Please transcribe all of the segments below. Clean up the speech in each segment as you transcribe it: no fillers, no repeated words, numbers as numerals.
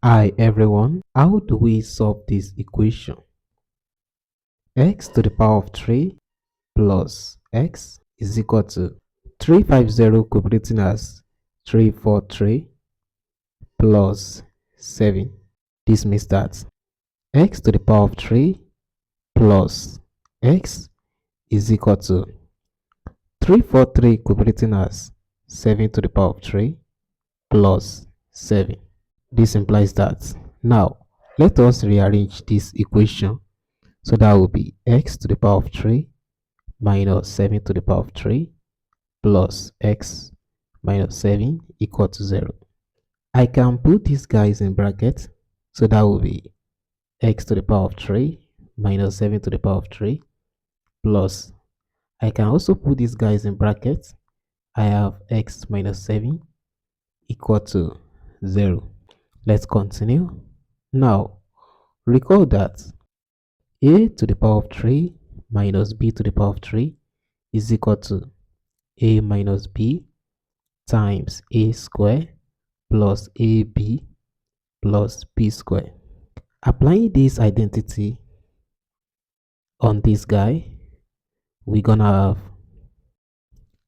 Hi everyone, how do we solve this equation? X to the power of 3 plus x is equal to 350 could be written as 343 plus 7. This means that x to the power of 3 plus x is equal to 343 could be written as 7 to the power of 3 plus 7. This implies that. Now, let us rearrange this equation. So that will be x to the power of 3 minus 7 to the power of 3 plus x minus 7 equal to 0. I can put these guys in brackets. So that will be x to the power of 3 minus 7 to the power of 3 plus. I can also put these guys in brackets. I have x minus 7 equal to 0. Let's continue. Now, recall that a to the power of 3 minus b to the power of 3 is equal to a minus b times a square plus ab plus b square. Applying this identity on this guy, we're gonna have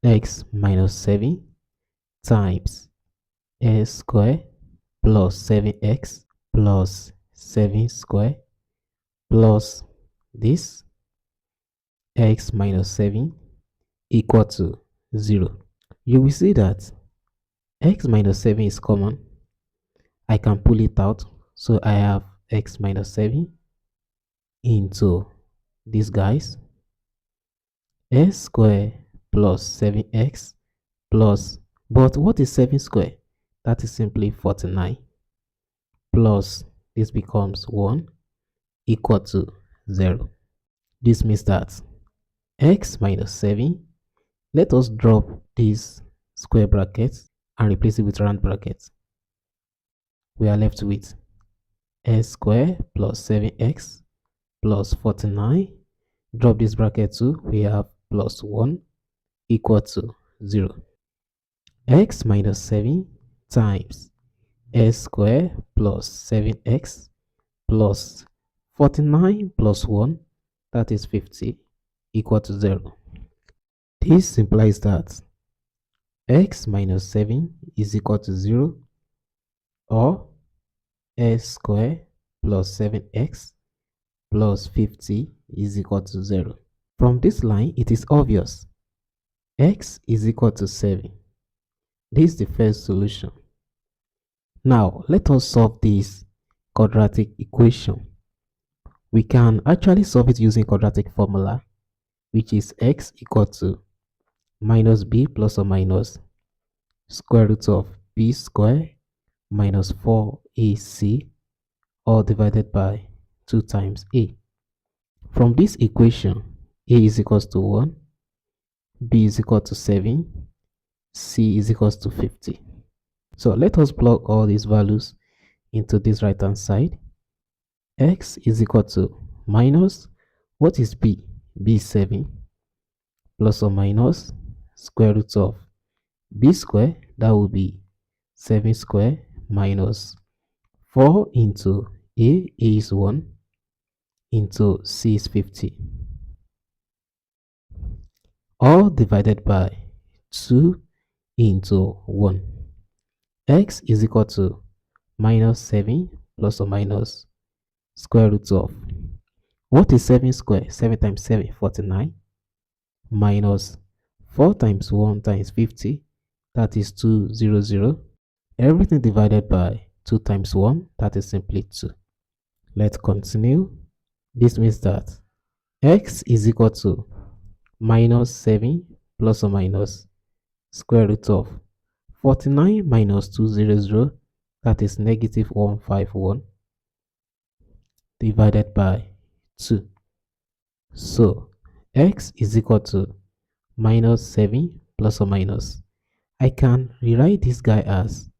x minus 7 times a square plus 7x plus 7 square plus this x minus 7 equal to 0. You will see that x minus 7 is common. I can pull it out. So I have x minus 7 into these guys. S square plus 7x plus, but what is 7 square? That is simply 49 plus this becomes 1 equal to 0. This means that x minus 7, let us drop these square brackets and replace it with round brackets. We are left with s square plus 7x plus 49. Drop this bracket too, we have plus 1 equal to 0. X minus 7 times s square plus 7x plus 49 plus 1, that is 50, equal to 0. This implies that x minus 7 is equal to 0, or s square plus 7x plus 50 is equal to 0. From this line, it is obvious x is equal to 7. This is the first solution. Now, let us solve this quadratic equation. We can actually solve it using quadratic formula, which is x equal to minus b plus or minus square root of b square minus 4ac, all divided by 2 times a. From this equation, a is equals to 1, b is equal to 7, c is equals to 50. So let us plug all these values into this right hand side. X is equal to minus, what is b? B is 7, plus or minus square root of b square, that will be 7 square minus 4 into a is 1 into c is 50, all divided by 2 into 1. X is equal to minus 7 plus or minus square root of, what is 7 square? 7 times 7, 49, minus 4 times 1 times 50, that is 200. Everything divided by 2 times 1, that is simply 2. Let's continue. This means that x is equal to minus 7 plus or minus square root of 49 minus 200, that is negative 151, divided by 2. So x is equal to minus 7 plus or minus, I can rewrite this guy as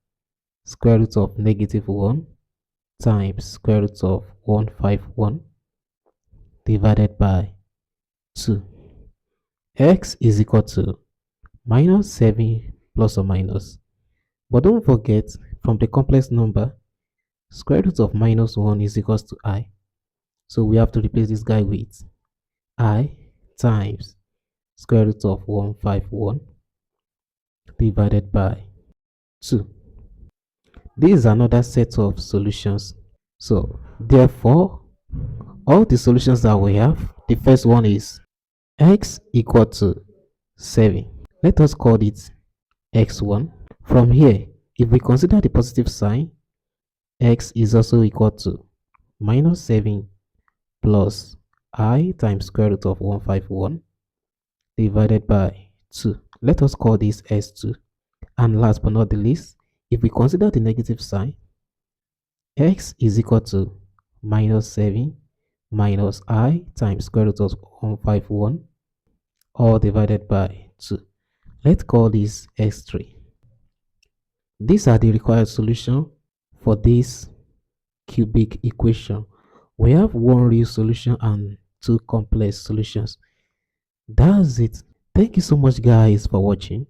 square root of negative 1 times square root of 151 divided by 2. X is equal to minus 7 plus or minus. But don't forget, from the complex number, Square root of minus 1 is equals to I. So we have to replace this guy with I times square root of 151 divided by 2. This is another set of solutions. So therefore, all the solutions that we have, the first one is x equal to 7. Let us call it x1. From here, if we consider the positive sign, x is also equal to minus 7 plus I times square root of 151 divided by 2. Let us call this s2. And last but not the least, if we consider the negative sign, x is equal to minus 7 minus I times square root of 151 all divided by 2. Let's call this x3. These are the required solution for this cubic equation. We have one real solution and two complex solutions. That's it. Thank you so much guys for watching.